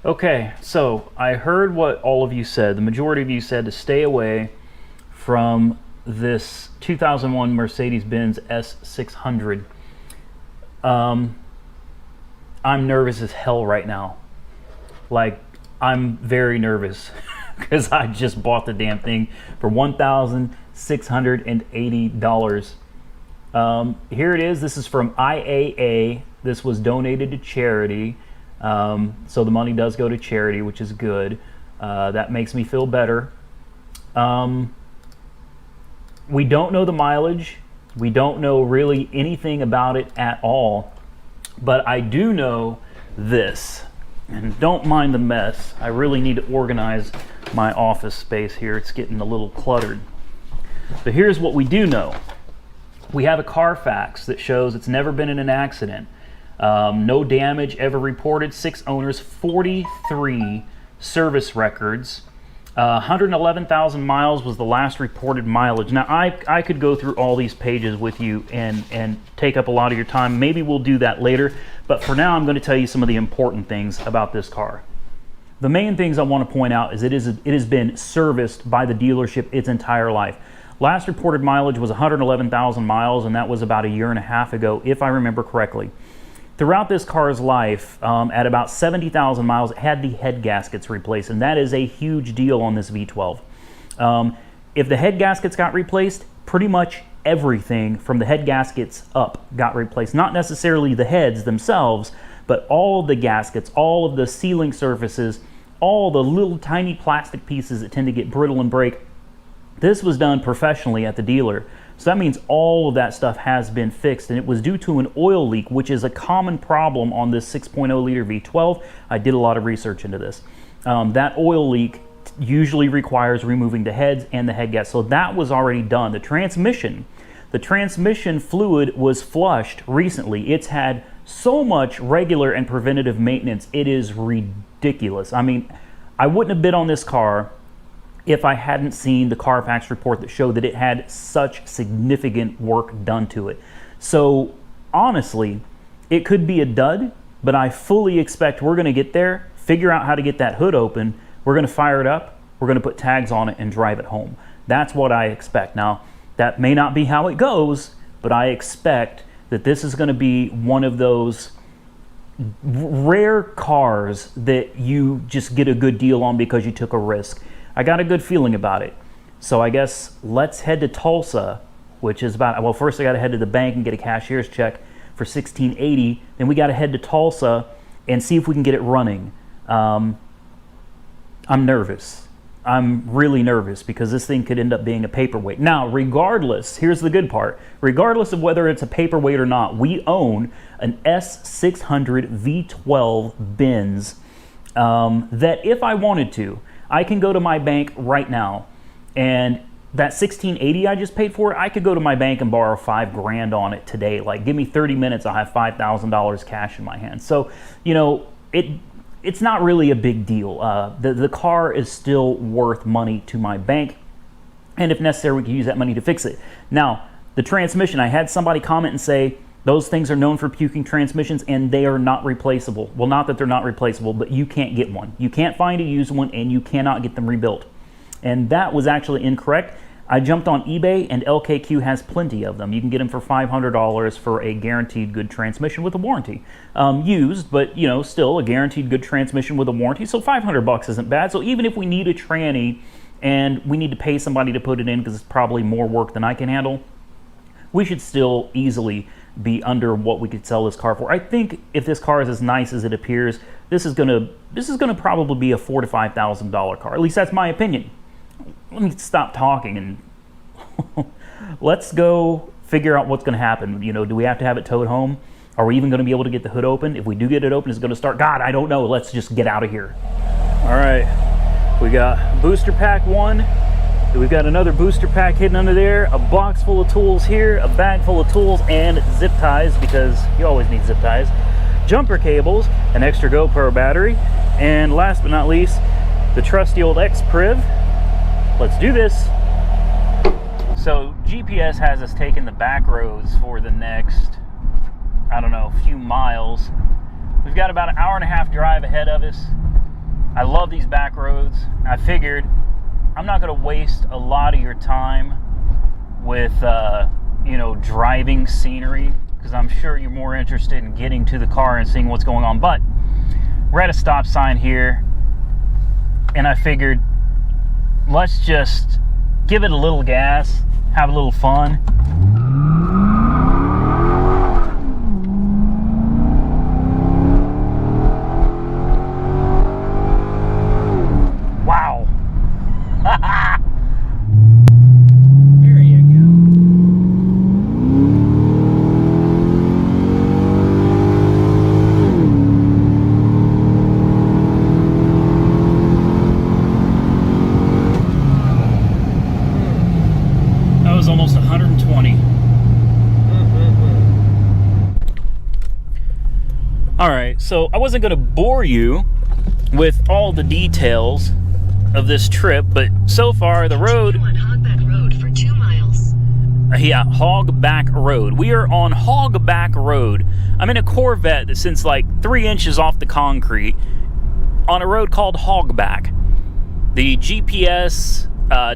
Okay, so I heard what all of you said. The majority of you said to stay away from this 2001 Mercedes-Benz S600. I'm nervous as hell right now. Like, I'm very nervous because I just bought the damn thing for $1,680. Here it is. This is from IAA. This was donated to charity. So the money does go to charity, which is good. That makes me feel better. We don't know the mileage. We don't know really anything about it at all. But I do know this. And don't mind the mess. I really need to organize my office space here. It's getting a little cluttered. But here's what we do know. We have a Carfax that shows it's never been in an accident. No damage ever reported, 6 owners, 43 service records. 111,000 miles was the last reported mileage. Now, I could go through all these pages with you and take up a lot of your time. Maybe we'll do that later, but for now I'm going to tell you some of the important things about this car. The main things I want to point out is it has been serviced by the dealership its entire life. Last reported mileage was 111,000 miles, and that was about a year and a half ago, if I remember correctly. Throughout this car's life, at about 70,000 miles, it had the head gaskets replaced, and that is a huge deal on this V12. If the head gaskets got replaced, pretty much everything from the head gaskets up got replaced. Not necessarily the heads themselves, but all of the gaskets, all of the sealing surfaces, all the little tiny plastic pieces that tend to get brittle and break. This was done professionally at the dealer. So that means all of that stuff has been fixed, and it was due to an oil leak, which is a common problem on this 6.0 liter V12. I did a lot of research into this. That oil leak usually requires removing the heads and the head gas. So that was already done. The transmission fluid was flushed recently. It's had so much regular and preventative maintenance. It is ridiculous. I mean, I wouldn't have bid on this car if I hadn't seen the Carfax report that showed that it had such significant work done to it. So honestly, it could be a dud, but I fully expect we're going to get there, figure out how to get that hood open, we're going to fire it up, we're going to put tags on it and drive it home. That's what I expect. Now, that may not be how it goes, but I expect that this is going to be one of those rare cars that you just get a good deal on because you took a risk. I got a good feeling about it. So I guess let's head to Tulsa, which is about, well, first I got to head to the bank and get a cashier's check for $1,680. Then we got to head to Tulsa and see if we can get it running. I'm nervous. I'm really nervous because this thing could end up being a paperweight. Now, regardless, here's the good part. Regardless of whether it's a paperweight or not, we own an S600 V12 Benz that if I wanted to, I can go to my bank right now, and that $1,680 I just paid for it, I could go to my bank and borrow $5 grand on it today. Like, give me 30 minutes, I'll have $5,000 cash in my hand. So, you know, it's not really a big deal. The car is still worth money to my bank, and if necessary, we can use that money to fix it. Now, the transmission, I had somebody comment and say, those things are known for puking transmissions, and they are not replaceable. Well, not that they're not replaceable, but you can't get one. You can't find a used one, and you cannot get them rebuilt. And that was actually incorrect. I jumped on eBay, and LKQ has plenty of them. You can get them for $500 for a guaranteed good transmission with a warranty. Used, but you know, still a guaranteed good transmission with a warranty. So $500 isn't bad. So even if we need a tranny and we need to pay somebody to put it in because it's probably more work than I can handle, we should still easily be under what we could sell this car for. I think if this car is as nice as it appears, this is gonna probably be a $4,000 to $5,000 car. At least that's my opinion. Let me stop talking and let's go figure out what's going to happen. You know, do we have to have it towed home? Are we even going to be able to get the hood open? If we do get it open, is it going to start? God, I don't know. Let's just get out of here. All right, we got booster pack 1. We've got another booster pack hidden under there, a box full of tools here, a bag full of tools, and zip ties, because you always need zip ties, jumper cables, an extra GoPro battery, and last but not least, the trusty old X-Priv. Let's do this. So GPS has us taking the back roads for the next, I don't know, few miles. We've got about an hour and a half drive ahead of us. I love these back roads. I figured I'm not going to waste a lot of your time with, you know, driving scenery, because I'm sure you're more interested in getting to the car and seeing what's going on. But we're at a stop sign here, and I figured let's just give it a little gas, have a little fun. Wow. There you go. That was almost 120. All right, so I wasn't going to bore you with all the details of this trip, but so far the road... On Hogback Road for 2 miles. Yeah, Hogback Road. We are on Hogback Road. I'm in a Corvette that sits like 3 inches off the concrete on a road called Hogback. The GPS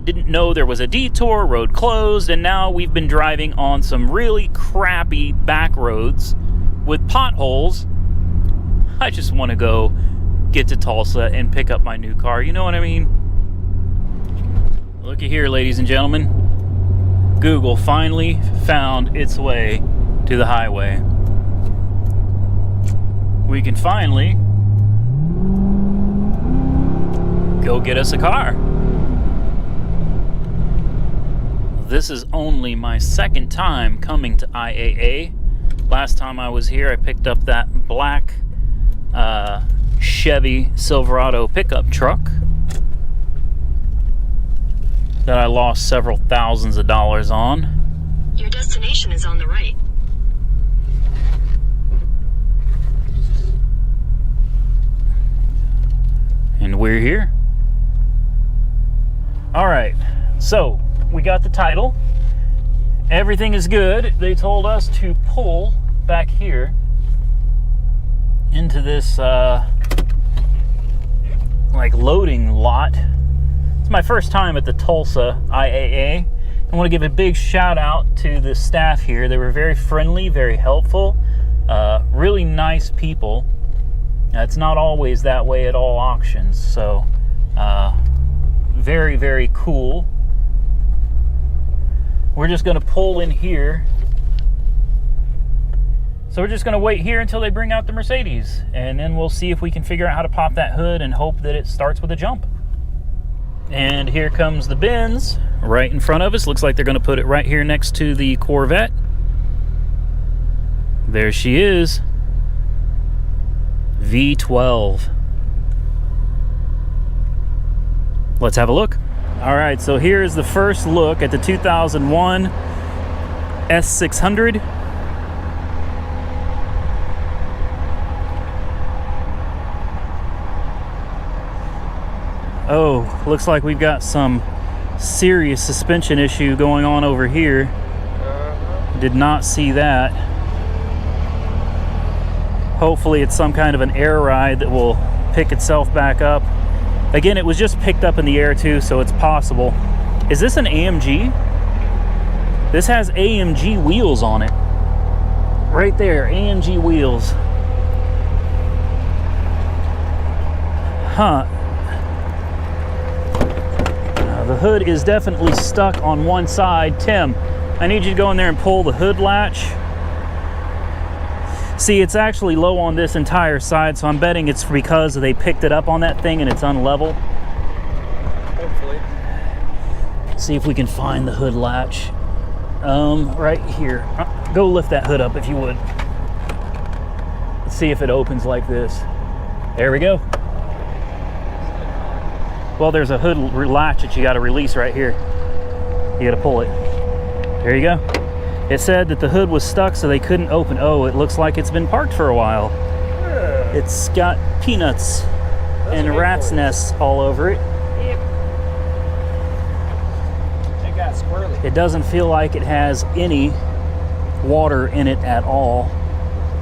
didn't know there was a detour, road closed, and now we've been driving on some really crappy back roads with potholes. I just want to go get to Tulsa and pick up my new car. You know what I mean? Looky here, ladies and gentlemen. Google finally found its way to the highway. We can finally go get us a car. This is only my second time coming to IAA. Last time I was here, I picked up that black Chevy Silverado pickup truck that I lost several thousands of dollars on. Your destination is on the right. And we're here. All right, so we got the title. Everything is good. They told us to pull back here into this like loading lot. It's my first time at the Tulsa IAA. I want to give a big shout out to the staff here. They were very friendly, very helpful, really nice people. It's not always that way at all auctions, so very, very cool. We're just going to pull in here. So we're just going to wait here until they bring out the Mercedes, and then we'll see if we can figure out how to pop that hood and hope that it starts with a jump. And here comes the Benz right in front of us. Looks like they're going to put it right here next to the Corvette. There she is. V12. Let's have a look. All right, so here's the first look at the 2001 S600. Oh, looks like we've got some serious suspension issue going on over here. Did not see that. Hopefully it's some kind of an air ride that will pick itself back up. Again, it was just picked up in the air too, so it's possible. Is this an AMG? This has AMG wheels on it. Right there, AMG wheels. Huh. The hood is definitely stuck on one side. Tim, I need you to go in there and pull the hood latch. See, it's actually low on this entire side, so I'm betting it's because they picked it up on that thing and it's unlevel. Hopefully. See if we can find the hood latch. Right here. Go lift that hood up if you would. Let's see if it opens like this. There we go. Well, there's a hood latch that you got to release right here. You got to pull it. There you go. It said that the hood was stuck, so they couldn't open. Oh, it looks like it's been parked for a while. Yeah. It's got peanuts and rat's nests all over it. Yep. It got squirrely. It doesn't feel like it has any water in it at all.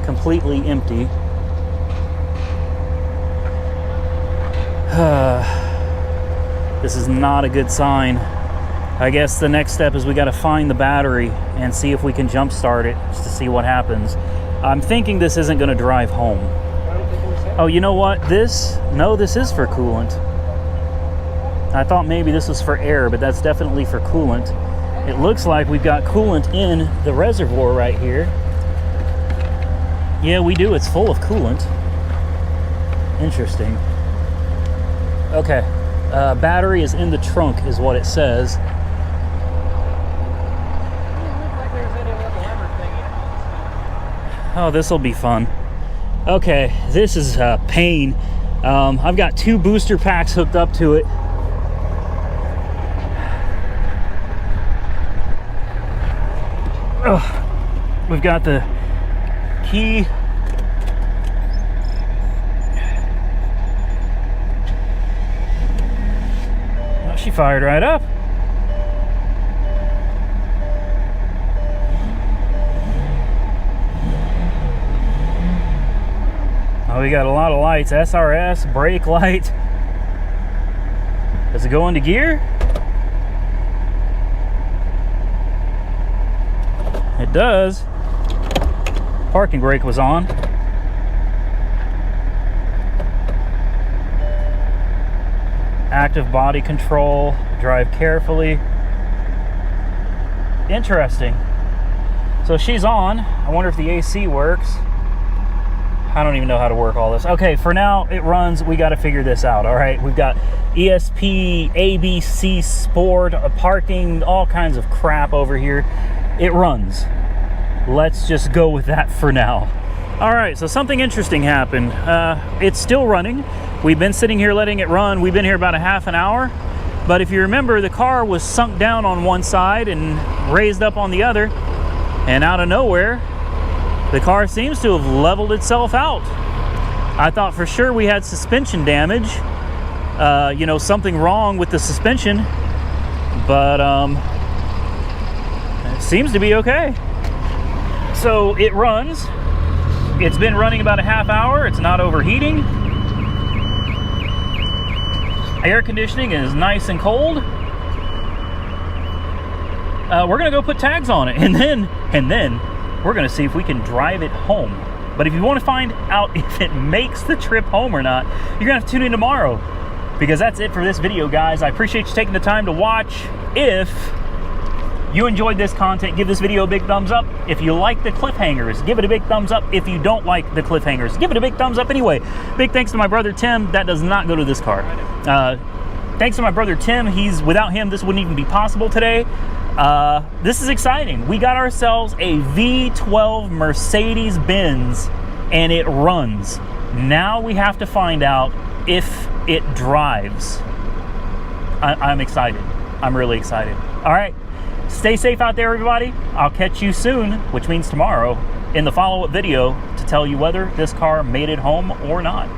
Completely empty. This is not a good sign. I guess the next step is we got to find the battery and see if we can jump start it just to see what happens. I'm thinking this isn't going to drive home. Oh, you know what? No, this is for coolant. I thought maybe this was for air, but that's definitely for coolant. It looks like we've got coolant in the reservoir right here. Yeah, we do. It's full of coolant. Interesting. Okay. Battery is in the trunk is what it says. Oh, this will be fun. Okay, this is pain. I've got 2 booster packs hooked up to it. We've got the key. Oh, she fired right up. Oh, we got a lot of lights. SRS, brake light. Does it go into gear? It does. Parking brake was on. Active body control. Drive carefully. Interesting. So she's on. I wonder if the AC works. I don't even know how to work all this. Okay, for now it runs. We got to figure this out. All right, we've got ESP, ABC, Sport, parking, all kinds of crap over here. It runs. Let's just go with that for now. All right, so something interesting happened. It's still running. We've been sitting here letting it run. We've been here about a half an hour. But if you remember, the car was sunk down on one side and raised up on the other. And out of nowhere, the car seems to have leveled itself out. I thought for sure we had suspension damage. You know, something wrong with the suspension. But it seems to be okay. So it runs. It's been running about a half hour. It's not overheating. Air conditioning is nice and cold. We're gonna go put tags on it, and then we're gonna see if we can drive it home. But if you want to find out if it makes the trip home or not, you're gonna have to tune in tomorrow, because that's it for this video, guys. I appreciate you taking the time to watch. If you enjoyed this content, give this video a big thumbs up. If you like the cliffhangers, give it a big thumbs up. If you don't like the cliffhangers, give it a big thumbs up anyway. Big thanks to my brother Tim. That does not go to this car. Thanks to my brother Tim. Without him, this wouldn't even be possible today. This is exciting. We got ourselves a V12 Mercedes-Benz, and it runs. Now we have to find out if it drives. I'm excited. I'm really excited. All right. Stay safe out there, everybody. I'll catch you soon, which means tomorrow, in the follow-up video to tell you whether this car made it home or not.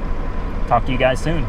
Talk to you guys soon.